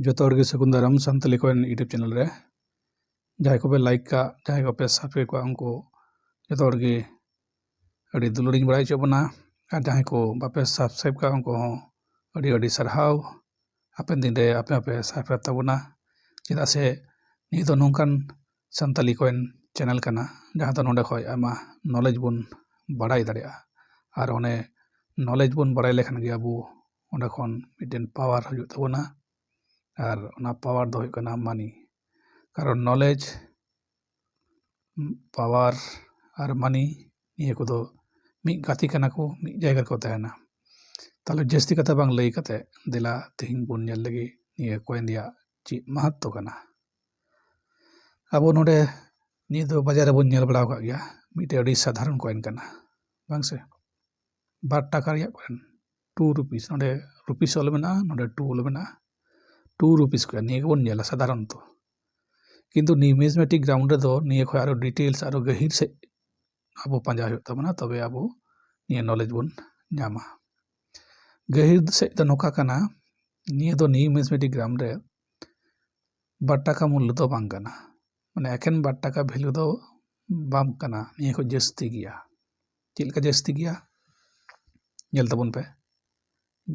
ᱡᱚᱛᱚ ᱦᱚᱲ ᱜᱮ ᱥᱟᱹᱜᱩᱱ ᱫᱟᱨᱟᱢ ᱥᱟᱱᱛᱟᱞᱤ ᱠᱚᱭᱮᱱ ᱤᱭᱩᱴᱩᱵ ᱪᱮᱱᱮᱞ ᱨᱮ ᱡᱟᱦᱟᱸᱭ ᱠᱚᱯᱮ ᱞᱟᱭᱤᱠ ᱠᱟᱜ ᱡᱟᱦᱟᱸᱭ ᱠᱚᱯᱮ ᱥᱟᱵᱥᱠᱨᱟइब ᱠᱟᱜ ᱩᱱᱠᱩ ᱡᱚᱛᱚ ᱦᱚᱲ ᱜᱮ ᱟᱹᱰᱤ ᱫᱩᱞᱟᱹᱲᱤᱧ ᱵᱟᱲᱟᱭ ᱦᱚᱪᱚ ᱵᱚᱱᱟ ᱟᱨ ᱡᱟᱦᱟᱸᱭ ᱠᱚ ᱵᱟᱯᱮ ᱥᱟᱵᱥᱠᱨᱟइब ᱠᱟᱜ ᱩᱱᱠᱩ ᱦᱚᱸ ᱟᱹᱰᱤ ᱟᱹᱰᱤ ᱥᱟᱨᱦᱟᱣ ᱦᱟᱯᱮᱱ ᱫᱤᱱ ᱨᱮ ᱟᱯᱮ ᱦᱚᱸᱯᱮ ᱥᱟᱵᱥᱠᱨᱟइब ᱛᱟᱵᱚᱱᱟ ᱪᱮᱫᱟᱜ ᱥᱮ ᱱᱤᱭᱟᱹ ᱫᱚ ᱱᱚᱝᱠᱟᱱ ᱥᱟᱱᱛᱟᱞᱤ ᱠᱚᱭᱮᱱ ᱪᱮᱱᱮᱞ ᱠᱟᱱᱟ ᱡᱟᱦᱟᱸ ᱫᱚ ᱱᱚᱰᱮ ᱠᱷᱚᱡ ᱟᱭᱢᱟ ᱱᱚᱞᱮᱡᱽ ᱵᱚᱱ ᱵᱟᱲᱟᱭ ᱫᱟᱲᱮᱭᱟᱜᱼᱟ ᱟᱨ ᱚᱱᱮ ᱱᱚᱞᱮᱡᱽ ᱵᱚᱱ ᱵᱟᱲᱟᱭ ᱞᱮᱠᱷᱟᱱ ᱜᱮ ᱟᱵᱚ ᱚᱸᱰᱮ ᱠᱷᱚᱱ ᱢᱤᱫᱴᱮᱱ ᱯᱟᱣᱟᱨ ᱦᱤᱡᱩᱜ ᱛᱟᱵᱚᱱᱟ ᱟᱨ ᱚᱱᱟ ᱯᱟᱣᱟर ᱫᱚ ᱦᱩᱭᱩᱜ ᱠᱟᱱᱟ মানি কারণ নলেজ পাওয়ার আর মানি নিয়ে কোদो ᱢᱤᱫ ᱜᱟᱛᱮ ᱠᱟᱱᱟ ᱠᱚ ᱢᱤᱫ ᱡᱟᱭᱜᱟ ᱨᱮᱠᱚ ᱛᱟᱦᱮᱱᱟ তাহলে ᱡᱟᱹᱥᱛᱤ ᱠᱟᱛᱷᱟ ᱵᱟᱝ ᱞᱟᱹᱭ ᱠᱟᱛᱮ ᱫᱮᱞᱟ ᱛᱮᱦᱮᱧ ᱵᱚᱱ ᱧᱮᱞ ᱞᱮᱜᱮ ᱱᱤᱭᱟᱹ ᱠᱚᱭᱮᱱ ᱨᱮᱭᱟᱜ ᱪᱮᱫ ᱢᱟᱦᱟᱛᱛᱚ ᱠᱟᱱᱟ ᱟᱵᱚ ᱱᱚᱰᱮ ᱱᱤᱭᱟᱹ ᱫᱚ ᱵᱟᱡᱟᱨ ᱨᱮᱵᱚᱱ ᱧᱮᱞ ᱵᱟᱲᱟ ᱟᱠᱟᱫ ᱜᱮᱭᱟ ᱢᱤᱫᱴᱮᱡ ᱟᱹᱰᱤ ᱥᱟᱫᱷᱟᱨᱚᱱ ᱠᱚᱭᱮᱱ ᱠᱟᱱᱟ ᱵᱟᱝ ᱥᱮ 2 টাকা ᱨᱮᱭᱟᱜ ᱠᱚᱭᱮᱱ 2 रुपीस ᱱᱚᱰᱮ ᱨᱩᱯᱤᱥ ᱚᱞ ᱢᱮᱱᱟᱜᱼᱟ ᱱᱚᱰᱮ 2 ᱚᱞ ᱢᱮᱱᱟᱜᱼᱟ 2 रुपीस ᱠᱚᱭᱮᱱ ᱱᱤᱭᱟᱹ ᱜᱮᱵᱚᱱ ᱧᱮᱞᱟ ᱥᱟᱫᱷᱟᱨᱚᱱᱛᱚ কিন্তু নিউমিজমেটিক গ্রাউন্ড রেᱫᱚ ᱱᱤᱭᱟᱹ ᱠᱷᱚᱡ ᱟᱨᱚ ᱰᱤᱴᱮᱞᱥ ᱟᱨᱚ ᱜᱟᱹᱦᱤᱨ ᱥᱮᱫ ᱟᱵᱚ ᱯᱟᱸᱡᱟ ᱦᱩᱭᱩᱜ ᱛᱟᱵᱚᱱᱟ ᱛᱚᱵᱮ ᱟᱵᱚ ᱱᱤᱭᱟᱹ ᱱᱚᱞᱮᱡᱽ ᱵᱚᱱ ᱧᱟᱢᱟ ᱜᱟᱹᱦᱤᱨ ᱥᱮᱫ ᱫᱚ ᱱᱚᱝᱠᱟ ᱠᱟᱱᱟ ᱱᱤᱭᱟᱹ ᱫᱚ নিউমিজমেটিক গ্রাম ᱨᱮ 2 টাকা মূল্য ᱫᱚ ᱵᱟᱝ ᱠᱟᱱᱟ ᱢᱟᱱᱮ ᱮᱠᱮᱱ 2 টাকা ᱵᱷᱮᱞᱩ ᱫᱚ ᱵᱟᱝ ᱠᱟᱱᱟ ᱱᱤᱭᱟᱹ ᱠᱷᱚᱡ ᱡᱟᱹᱥᱛᱤ ᱜᱮᱭᱟ ᱪᱮᱫ ᱞᱮᱠᱟ ᱡᱟᱹᱥᱛᱤ ᱜᱮᱭᱟ ᱧᱮᱞ ᱛᱟᱵᱚᱱ ᱯᱮ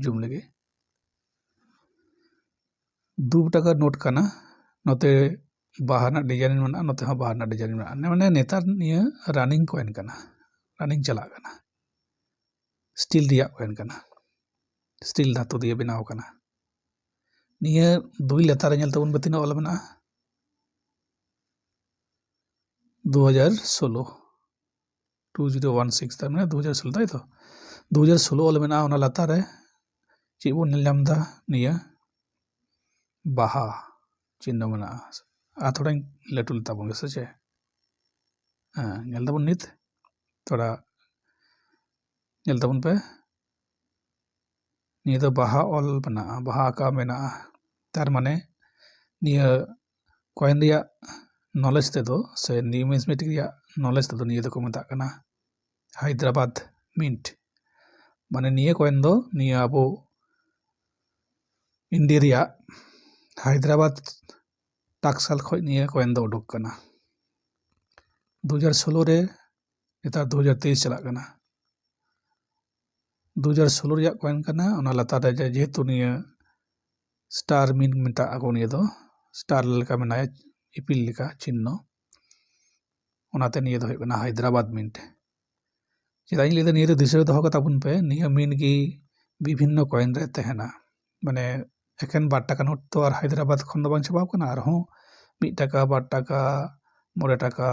ᱡᱩᱢ ᱞᱮᱜᱮ 2 টাকা নোট কানা নতে বাহানা ডিজাইন মেনা নতে হ্যাঁ বাহানা ডিজাইন মেনা মানে নেতার নিয়ে রানিং কয়েন কানা রানিং চালাক কানা স্টিল রিয়া কয়েন কানা স্টিল ধাতু দিয়ে বেনাও কানা নিয়ে দুই লেতার ñel ᱛᱟᱵᱚᱱ ᱵᱮᱛᱤᱱᱟ ᱚᱞ ᱢᱮᱱᱟᱜᱼᱟ 2016 2016 ᱛᱟᱨ ᱢᱟᱱᱮ 2016 তাই তো 2016 ᱚᱞ ᱢᱮᱱᱟᱜᱼᱟ ᱚᱱᱟ ᱞᱟᱛᱟᱨ ᱨᱮ ᱪᱮᱫ ᱵᱚᱱ ᱧᱮᱞ ᱧᱟᱢ ᱫᱟ ᱱᱤᱭᱟᱹ बाहा चिन्ह मना आ थोड़ा लटू लेता बोंगे सचे हाँ ñel tabon nit थोड़ा ñel tabon पे निया तो बाहा ऑल बना बाहा का मेना तार माने निया कॉइन रिया नॉलेज ते दो से न्यूमिज्मेटिक रिया नॉलेज ते दो निया तो को मता कना हैदराबाद मिंट माने निया कॉइन दो निया अबो इंडिया रिया हैदराबाद टाक्साल खोज निया कॉइन दो उडुक कना 2016 रे नेतार 2023 चला कना 2016 रिया कॉइन कना ओना लता रे जेहेतु निया स्टार मिन मिटा आगो निया दो स्टार लेका मेनाय इपिल लेका चिन्ह ओनाते निया दो कना हैदराबाद मिंट चेदाई लेदा निया रे दिशा दो कता बुन पे निया मिन की विभिन्न कॉइन रे तहना माने एकेन 2 টাকা নোট তো আর হায়দ্রাবাদ খন্ড বাং চাবাও কানা আর হো 1 টাকা 2 টাকা 9 টাকা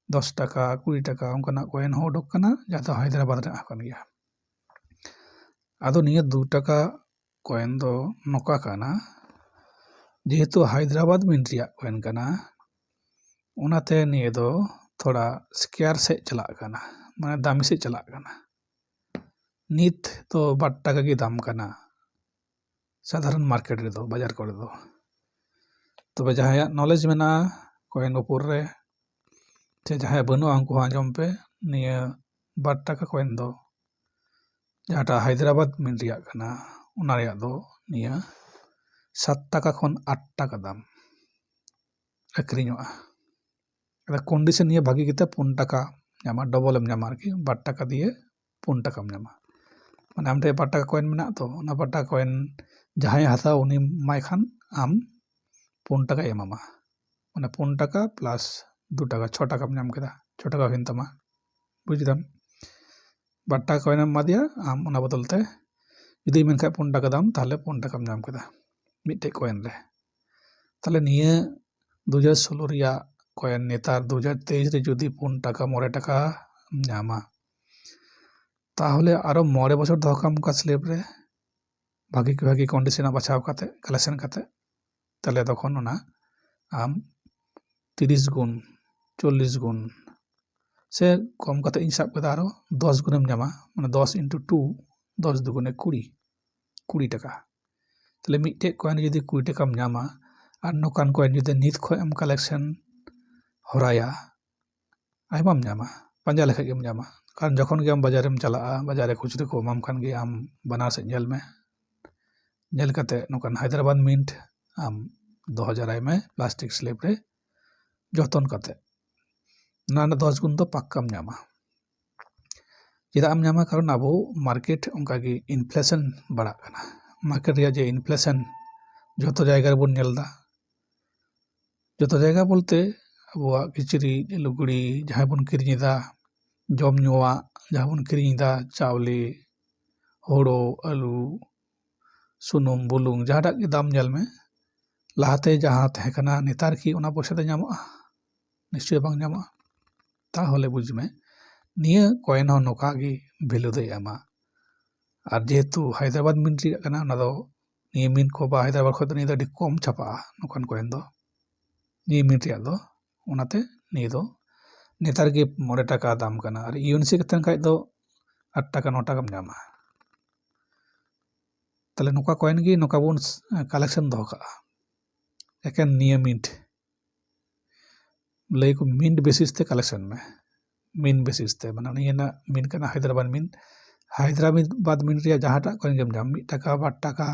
10 টাকা 20 টাকা অঙ্কনা কয়েন হো ডক কানা যাতে হায়দ্রাবাদ রে আকান গিয়া আদো নিয়া 2 টাকা কয়েন দো নকা কানা যেহেতু হায়দ্রাবাদ মিন্ট রিয়া কয়েন কানা ওনাতে নিয়ে দো थोड़ा स्केयर से चला काना माने दामी से चला काना नित तो 2 টাকা की दाम काना साधारण मार्केट रे दो बाजार करे दो तबे जहाया नॉलेज मेना कॉइन ऊपर रे से जहाया बनु अंको आंजम पे निया 2 টাকা कॉइन दो जहाटा हैदराबाद मिन रिया कना उना रिया दो निया 7 টাকা खन 8 টাকা दाम अक्रिñोआ अदा कंडीशन निया भागी किते 4 টাকা ᱧᱟᱢᱟ डबल एम ᱧᱟᱢᱟ आरकी 2 টাকা दिए 4 টাকাम ᱧᱟᱢᱟ माने आमटे 2 টাকা कॉइन मेना तो ओना 2 টাকা कॉइन जहां हाथा उनी माय खान आम 4 টাকা एमामा माने 4 টাকা प्लस 2 টাকা 6 টাকা नाम केदा 6 টাকা हिन तमा बुझिदाम 2 টাকা कॉइन मा दिया आम ओना बदलते यदि मेनखा 4 টাকা दाम ताहले 4 টাকা नाम केदा मिटे कॉइन रे ताहले निया 2016 रिया कॉइन नेतार 2023 रे जदि 4 টাকা 9 টাকা नामा ताहले आरो 9 বছর ধকাম का स्लेब रे भागी कंडीशन बाछाव काते कलेक्शन काते ताले तखन ओना आम 30 गुण 40 गुण से कम काते इन साब कदा आरो 10 गुणम ᱧᱟᱢᱟ माने 10 * 2 10 दुगुने 20 টাকা ताले मिटे कॉइन जदि 20 টাকাम ᱧামা আর नोकान कॉइन जदि नित खय एम कलेक्शन हराया आइबाम ᱧামা पांजा लेखा गेम ᱧামা कारण जखन गे आम बाजारेम चला बाजार रे खुचरी को माम खान गे आम बनार से ñel में ñel कते नोकान हैदराबाद मिंट ᱟᱢ ᱫᱚᱦᱚ ᱡᱟᱣᱨᱟᱭ ᱢᱮ ᱯᱞᱟᱥᱴᱤᱠ ᱥᱞᱮᱵ ᱨᱮ ᱡᱚᱛᱚᱱ ᱠᱟᱛᱮ, ᱚᱱᱟ ᱨᱮᱱᱟᱜ 10 ᱜᱩᱱ ᱫᱚ ᱯᱟক্কাᱢ ᱧᱟᱢᱟ। ᱪᱮᱫᱟᱜ ᱮᱢ ᱧᱟᱢᱟ? ᱠᱟᱨᱚᱱ ᱟᱵᱚ ᱢᱟᱨᱠᱮᱴ ᱚᱱᱠᱟᱜᱮ ᱤᱱᱯᱷᱞᱮᱥᱚᱱ ᱵᱟᱲᱟᱜ ᱠᱟᱱᱟ। ᱢᱟᱨᱠᱮᱴ ᱨᱮᱭᱟᱜ ᱡᱮ ᱤᱱᱯᱷᱞᱮᱥᱚᱱ ᱡᱚᱛᱚ ᱡᱟᱭᱜᱟ ᱨᱮᱵᱚᱱ ᱧᱮᱞ ᱮᱫᱟ, ᱡᱚᱛᱚ ᱡᱟᱭᱜᱟ ᱵᱚᱞᱛᱮ ᱟᱵᱚᱣᱟᱜ ᱠᱤᱪᱨᱤᱡ ᱞᱩᱜᱽᱲᱤ ᱡᱟᱦᱟᱸᱭ ᱵᱚᱱ ᱠᱤᱨᱤᱧ ᱮᱫᱟ, ᱡᱚᱢ ᱧᱩᱣᱟᱜ ᱡᱟᱦᱟᱸ ᱵᱚᱱ ᱠᱤᱨᱤᱧ ᱮᱫᱟ, ᱪᱟᱣᱞᱮ, ᱦᱳᱲᱳ, ᱟᱹᱞᱩ, ᱥᱩᱱᱩᱢ, ᱵᱩᱞᱩᱝ, ᱡᱟᱦᱟᱸᱴᱟᱜ ᱜᱮ ᱫᱟᱢ ᱧᱮᱞ ᱢᱮ, ᱞᱟᱦᱟᱛᱮ ᱡᱟᱦᱟᱸ ᱛᱟᱦᱮᱸ ᱠᱟᱱᱟ ᱱᱮᱛᱟᱨ ᱠᱤ ᱚᱱᱟ ᱯᱚᱭᱥᱟ ᱛᱮ ᱧᱟᱢᱚᱜᱼᱟ? নিশ্চয়ই ᱵᱟᱝ ᱧᱟᱢᱚᱜᱼᱟ। তাহলে বুঝবে নিয়ে কয়েন হᱚᱸ ᱱᱚᱝᱠᱟ ᱜᱮ ᱵᱷᱮᱞᱩ ᱫᱚᱭ ᱮᱢᱟ। ᱟᱨ ᱡᱮᱦᱮᱛᱩ হায়দ্রাবাদ মিন্ট ᱨᱮᱭᱟᱜ ᱠᱟᱱᱟ, ᱚᱱᱟ ᱫᱚ ᱱᱤᱭᱟᱹ মিন্ট ᱠᱚ ᱵᱟ হায়দ্রাবাদ ᱠᱷᱚᱡ ᱫᱚ ᱱᱤᱭᱟᱹ ᱫᱚ ᱟᱹᱰᱤ ᱠᱚᱢ ᱪᱷᱟᱯᱟᱜᱼᱟ ᱱᱚᱝᱠᱟᱱ ᱠᱚয়েন ᱫᱚ, ᱱᱤᱭᱟᱹ মিন্ট ᱨᱮᱭᱟᱜ ᱫᱚ। ᱚᱱᱟᱛᱮ ᱱᱤᱭᱟᱹ ᱫᱚ ᱱᱮᱛᱟᱨ ᱜᱮ 5 টাকা দাম ᱠᱟᱱᱟ। ᱟᱨ ইউএনসি ᱠᱟᱛᱮ ᱠᱷᱟᱡ ᱫᱚ 8 টাকা 9 টাকাম ᱧᱟᱢᱟ। তাহলে ᱱᱚᱝᱠᱟ কয়েন ᱜᱮ ᱱᱚᱝᱠᱟ ᱵᱚᱱ কালেকশন ᱫᱚᱦᱚ ᱠᱟᱜᱼᱟ। ᱮᱠᱮᱱ ᱱᱤᱭᱟᱹ মিন্ট ᱞᱟᱹᱭ ᱠᱚ মিন্ট বেসিস ᱛᱮ কালেকশন ᱢᱮ, মিন্ট বেসিস তে, মানে ᱱᱤᱭᱟᱹ ᱨᱮᱱᱟᱜ মিন্ট ᱠᱟᱱᱟ হায়দ্রাবাদ মিন্ট। হায়দ্রাবাদ মিন্ট ᱨᱮᱭᱟᱜ ᱡᱟᱦᱟᱸᱴᱟᱜ কয়েন ᱜᱮᱢ ᱧᱟᱢ, 1 টাকা 2 টাকা,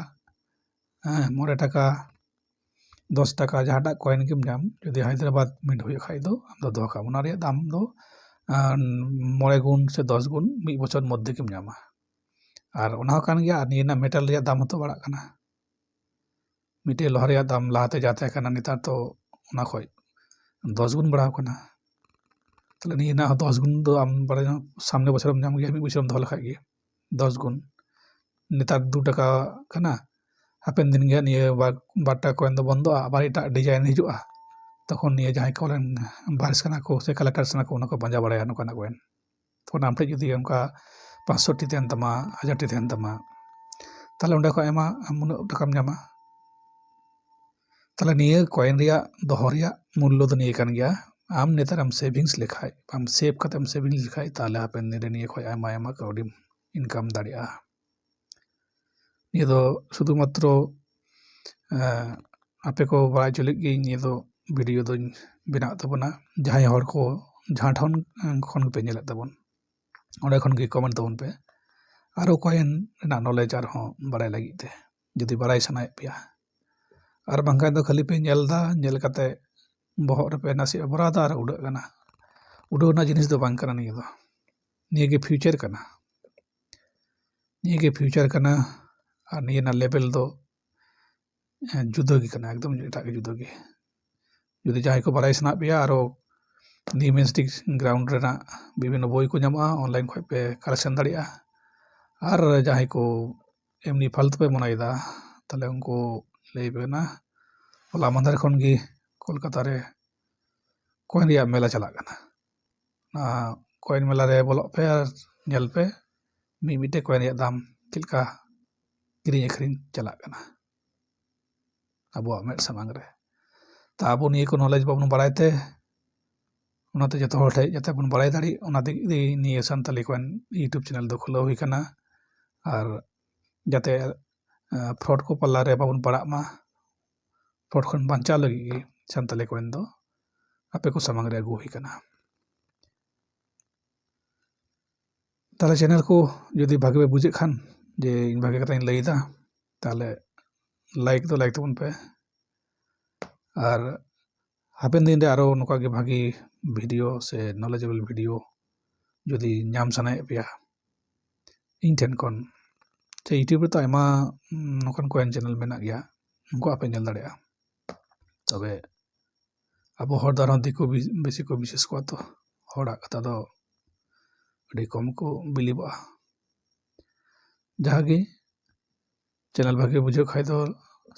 5 টাকা, 10 টাকা, ᱡᱟᱦᱟᱸᱴᱟᱜ কয়েন ᱜᱮᱢ ᱧᱟᱢ, ᱡᱩᱫᱤ হায়দ্রাবাদ মিন্ট ᱦᱩᱭᱩᱜ ᱠᱷᱟᱡ ᱫᱚ ᱟᱢ ᱫᱚ ᱫᱚᱦᱚ ᱠᱟᱜ, ᱚᱱᱟ ᱨᱮᱭᱟᱜ ᱫᱟᱢ ᱫᱚ 9 গুণ ᱥᱮ 10 গুণ 1 বছর মধ্যে গᱮᱢ ᱧᱟᱢᱟ। আর ᱚᱱᱟ ᱦᱚᱸ ᱠᱟᱱ ᱜᱮᱭᱟ। ᱟᱨ ᱱᱤᱭᱟᱹ ᱨᱮᱱᱟᱜ মেটাল ᱨᱮᱭᱟᱜ ᱫᱟᱢ ᱦᱚᱸᱛᱚ ᱵᱟᱲᱟᱜ ᱠᱟᱱᱟ। ᱢᱤᱫᱴᱮᱡ ᱞᱳᱦᱟ ᱨᱮᱭᱟᱜ ᱫᱟᱢ ᱞᱟᱦᱟᱛᱮ ᱡᱟ ᱛᱟᱦᱮᱸ ᱠᱟᱱᱟ ᱱᱮᱛᱟর ᱛᱚ ᱚᱱᱟ ᱠᱷᱚᱡ 10 গুণ বাড়াও ᱠᱟᱱᱟ। তাহলে নিয়ে না 10 গুণ তো আম বাড়াই সামনে বছরম ᱧᱟᱢ ᱜᱮᱭᱟ, ᱢᱤᱫ বছরম ᱫᱚᱦᱚ ᱞᱮᱠᱷᱟᱡ ᱜᱮ 10 গুণ। নেতার 2 টাকা ᱠᱟᱱᱟ, ᱦᱟᱯᱮᱱ ᱫᱤᱱ ᱜᱮ ᱱᱤᱭᱟᱹ 2 টাকা কয়েন ᱫᱚ ᱵᱚᱱᱫᱚᱜᱼᱟ, ᱟᱵᱟᱨ ᱮᱴᱟᱜ ᱰᱤᱡᱟᱭᱤᱱ ᱦᱤᱡᱩᱜᱼᱟ। ᱛᱚᱠᱷᱚᱱ ᱱᱤᱭᱟᱹ ᱡᱟᱦᱟᱸᱭ ᱠᱚᱨᱮᱱ ᱵᱟᱨᱤᱥ ᱠᱟᱱᱟ ᱠᱚ ᱥᱮ ᱠᱟᱞᱮᱠᱴᱟᱨ ᱥᱟᱱᱟ ᱠᱚ, ᱚᱱᱟ ᱠᱚ ᱯᱟᱸᱡᱟ ᱵᱟᱲᱟᱭᱟ ᱱᱚᱝᱠᱟᱱᱟᱜ ᱠᱚয়েন। তখন ᱟᱢ ᱴᱷᱮᱡ ᱡᱩᱫᱤ ᱚᱱᱠᱟ 500টি ᱛᱟᱦᱮᱱ ᱛᱟᱢᱟ, 1000টি ᱛᱟᱦᱮᱱ ᱛᱟᱢᱟ, তাহলে ᱚᱸᱰᱮ ᱠᱷᱚᱡ ᱟᱭᱢᱟ ᱩᱱᱟᱹᱜ ᱴᱟᱠᱟᱢ ᱧᱟᱢᱟ। তাহলে ᱱᱤᱭᱟᱹ কয়েন ᱨᱮᱭᱟᱜ ᱫᱚᱦᱚ ᱨᱮᱭᱟᱜ ᱢূল্য ᱫᱚ ᱱᱤᱭᱟᱹ ᱠᱟᱱ ᱜᱮᱭᱟ। ᱟᱢ ᱱᱮᱛᱟᱨᱮᱢ ᱥᱮভিংস ᱞᱮᱠᱷᱟᱡ, ᱟᱢ ᱥᱮভ ᱠᱟᱛᱮᱢ ᱥᱮভিংস ᱞᱮᱠᱷᱟᱡ, ᱛᱟᱦᱞᱮ ᱦᱟᱯᱮᱱ ᱫᱤᱱ ᱨᱮ ᱱᱤᱭᱟᱹ ᱠᱷᱚᱡ ᱟᱭᱢᱟ ᱠᱟᱹᱣᱰᱤᱢ ইনকাম দাঁড়িয়েগᱼᱟ। ᱱᱤᱭᱟᱹ ᱫᱚ ᱥᱩᱫᱷᱩ ᱢᱟত্ᱨᱚ ᱟᱯᱮ ᱠᱚ ᱵᱟᱲᱟᱭ ᱦᱚᱪᱚ ᱞᱟᱹᱜᱤᱫ ᱜᱮ ᱱᱤᱭᱟᱹ ᱫᱚ ᱵᱷᱤᱰᱤᱭᱳ ᱫᱚᱧ ᱵᱮᱱᱟᱣ ᱛᱟᱵᱚᱱᱟ। ᱡᱟᱦᱟᱸᱭ ᱦᱚᱲ ᱠᱚ ᱡᱟᱦᱟᱸ ᱴᱷᱮᱱ ᱠᱷᱚᱱ ᱜᱮᱯᱮ ᱧᱮᱞᱮᱫ ᱛᱟᱵᱚᱱ, ᱚᱸᱰᱮ ᱠᱷᱚᱱ ᱜᱮ ᱠᱚᱢᱮন্ট ᱛᱟᱵᱚᱱ ᱯᱮ, ᱟᱨᱚ কয়েন ᱨᱮᱱᱟᱜ ᱱᱚᱞᱮᱡᱽ ᱟᱨᱦᱚᱸ ᱵᱟᱲᱟᱭ ᱞᱟᱹᱜᱤᱫ ᱛᱮ, ᱡᱩᱫᱤ ᱵᱟᱲᱟᱭ ᱥᱟᱱᱟᱭᱮᱫ ᱯᱮᱭᱟ। ᱟᱨ ᱵᱟᱝᱠᱷᱟᱱ ᱫᱚ ᱠᱷᱟᱹᱞᱤ ᱯᱮ ᱧᱮᱞ ᱮᱫᱟ, ᱧᱮᱞ ᱠᱟᱛᱮ ᱵᱚᱦᱚᱜ ᱨᱮᱯᱮ ᱱᱟᱥᱮᱭᱟᱜ ᱵᱷᱚᱨᱟᱣᱫᱟ ᱟᱨ ᱩᱰᱟᱹᱜ ᱠᱟᱱᱟ। ᱩᱰᱟᱹᱣ ᱨᱮᱱᱟᱜ ᱡᱤᱱᱤᱥ ᱫᱚ ᱵᱟᱝ ᱠᱟᱱᱟ ᱱᱤᱭᱟᱹ ᱫᱚ। ᱱᱤᱭᱟᱹ ᱜᱮ ᱯᱷᱤউচার ᱠᱟᱱᱟ, ᱱᱤᱭᱟᱹ ᱜᱮ ᱯᱷিউচার ᱠᱟᱱᱟ। ᱟᱨ ᱱᱤᱭᱟᱹ ᱨᱮᱱᱟᱜ লেভেল ᱫᱚ ᱡᱩᱫᱟᱹ ᱜᱮ ᱠᱟᱱᱟ, ᱮᱠᱫᱚᱢ ᱮᱴᱟᱜ ᱜᱮ ᱡᱩᱫᱟᱹ ᱜᱮ। ᱡᱩᱫᱤ ᱡᱟᱦᱟᱸᱭ ᱠᱚ ᱵᱟᱲᱟᱭ ᱥᱟᱱᱟᱭᱮᱫ ᱯᱮᱭᱟ, ᱟᱨᱚ নিউমেস্টিক গ্রাউন্ড ᱨᱮᱱᱟᱜ ᱵᱤᱵᱷᱤᱱᱱᱚ ᱵᱳᱭ ᱠᱚ ᱧᱟᱢᱚᱜᱼᱟ, ᱚᱱᱞᱟᱭᱤᱱ ᱠᱷᱚᱡ ᱯᱮ ᱠᱟᱞᱮᱠশন ᱫᱟᱲᱮᱭᱟᱜᱼᱟ। ᱟᱨ ᱡᱟᱦᱟᱸᱭ ᱠᱚ এমনি ফালতু ᱯᱮ ᱢᱚᱱᱮᱭᱮᱫᱟ, তাহলে ᱩᱱᱠᱩ ᱞᱟᱹᱭ ᱯᱮ ᱠᱟᱱᱟ, ᱦᱚᱞᱟ ᱢᱟᱦᱫᱮᱨ ᱠᱷᱚᱱ ᱜᱮ ᱠᱳᱞᱠᱟᱛᱟ ᱨᱮ কয়েন ᱨᱮᱭᱟᱜ মেলা ᱪᱟᱞᱟᱜ ᱠᱟᱱᱟ। ᱚᱱᱟ কয়েন মেলা রে বলᱚᱜ ᱯᱮ ᱟᱨ ᱧᱮᱞ ᱯᱮ ᱢᱤᱫᱴᱮᱡ কয়েন ᱨᱮᱭᱟᱜ ᱫᱟᱢ ᱪᱮᱫ ᱞᱮᱠᱟ ᱠᱤᱨᱤᱧ ᱟᱹᱠᱷᱨᱤᱧ ᱪᱟᱞᱟᱜ ᱠᱟᱱᱟ ᱟᱵᱚᱣᱟᱜ ᱢᱮᱫ ᱥᱟᱢᱟᱝ ᱨᱮ। তা ᱟᱵᱚ ᱱᱤᱭᱟᱹ ᱠᱚ ᱱᱚᱞᱮᱡᱽ ᱵᱟᱵᱚᱱ ᱵᱟᱲᱟᱭ ᱛᱮ, ᱚᱱᱟᱛᱮ ᱡᱚᱛᱚ ᱦᱚᱲ ᱴᱷᱮᱡ ᱡᱟᱛᱮ ᱵᱚᱱ ᱵᱟᱲᱟᱭ ᱫᱟᱲᱮᱜ, ᱚᱱᱟ ᱛᱮᱜᱮ ᱱᱤᱭᱟᱹ ᱥᱟᱱᱛᱟᱞᱤ কয়েন ᱤউটিউব চ্যানেল ᱫᱚ ᱠᱷᱩᱞᱟᱹᱣ ᱦᱩᱭ ᱠᱟᱱᱟ। আর যাতে ফ্রড ᱠᱚ ᱯᱟল্লা ᱨᱮ ᱵᱟᱵᱚᱱ ᱯᱟᱲᱟᱜ ᱢᱟ, ফ্রড ᱠᱷᱚᱱ ᱵᱟᱧᱪᱟᱣ ᱞᱟᱹᱜᱤᱫ ᱜᱮ ᱥᱟᱱᱛᱟᱞᱤ কয়েন ᱫᱚ ᱟᱯᱮ ᱠᱚ ᱥᱟᱢᱟᱝ ᱨᱮ ᱟᱹᱜᱩ ᱦᱩᱭ ᱠᱟᱱᱟ। তাহলে চ্যানেল ᱠᱚ ᱡᱩᱫᱤ ᱵᱷᱟᱜᱮ ᱯᱮ ᱵᱩᱡᱷᱟᱹᱜ ᱠᱷᱟᱱ, ᱡᱮ ᱤᱧ ᱵᱷᱟᱜᱮ ᱠᱟᱛᱷᱟᱧ ᱞᱟᱹᱭᱫᱟ, তাহলে লাইক ᱫᱚ ᱞᱟইক ᱛᱟᱵᱚᱱ ᱯᱮ। আর ᱦᱟᱯᱮᱱ ᱫᱤᱱ ᱨᱮ ᱟᱨᱚ ᱱᱚᱝᱠᱟ ᱜᱮ ᱵᱷᱟᱜᱮ ᱵᱷᱤᱰᱤᱭᱳ ᱥᱮ নলেজেবল ᱵᱷᱤᱰᱤᱭᱳ ᱡᱩᱫᱤ ᱧᱟᱢ ᱥᱟᱱᱟᱭᱮᱫ ᱯᱮᱭᱟ ᱤᱧ ᱴᱷᱮᱱ ᱠᱷᱚᱱ, ᱥᱮ ইউটিউব ᱨᱮ ᱛᱚ ᱟᱭᱢᱟ ᱱᱚᱝᱠᱟᱱ ᱠᱚয়েন ᱪᱮᱱᱮᱞ ᱢᱮᱱᱟᱜ ᱜᱮᱭᱟ, ᱩᱱᱠᱩᱣᱟᱜ ᱯᱮ ᱧᱮᱞ ᱫᱟᱲᱮᱭᱟᱜᱼᱟ। ᱛᱚᱵᱮ ᱟᱵᱚ ᱦᱚᱲ ᱫᱚ ᱟᱨᱦᱚᱸ ᱫᱤᱠᱩ ᱵᱮᱥᱤ ᱠᱚ ᱵᱤᱥᱮᱥ ᱠᱚᱣᱟ ᱛᱚ, ᱦᱚᱲᱟᱜ ᱠᱟᱛᱷᱟ ᱫᱚ ᱟᱹᱰᱤ ᱠᱚᱢ ᱠᱚ ᱵᱤᱞᱤᱵᱚᱜᱼᱟ। ᱡᱟᱦᱟᱸ ᱜᱮ চ্যানেল ᱵᱷᱟᱜᱮ ᱵᱩᱡᱷᱟᱹᱜ ᱠᱷᱟᱡ ᱫᱚ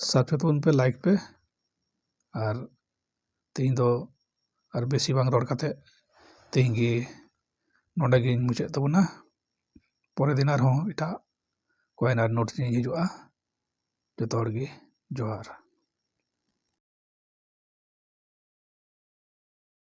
সাবস্ক্রাইব ᱛᱟᱵᱚᱱ ᱯᱮ, ᱞᱟইক ᱯᱮ। ᱟᱨ ᱛᱮᱦᱮᱧ ᱫᱚ ᱟᱨ ᱵᱮᱥᱤ ᱵᱟᱝ ᱨᱚᱲ ᱠᱟᱛᱮ ᱛᱮᱦᱮᱧ ᱜᱮ ᱱᱚᱰᱮ ᱜᱤᱧ ᱢᱩᱪᱟᱹᱫ ᱛᱟᱵᱚᱱᱟ। ᱯᱚᱨᱮ ᱫᱤᱱ ᱟᱨᱦᱚᱸ ᱮᱴᱟᱜ কয়েন আর নোট নিয়ে ᱦᱤᱡᱩᱜᱼᱟ। ᱡᱚᱛᱚ ᱦᱚᱲ ᱜᱮ ᱡᱚᱦᱟᱨ।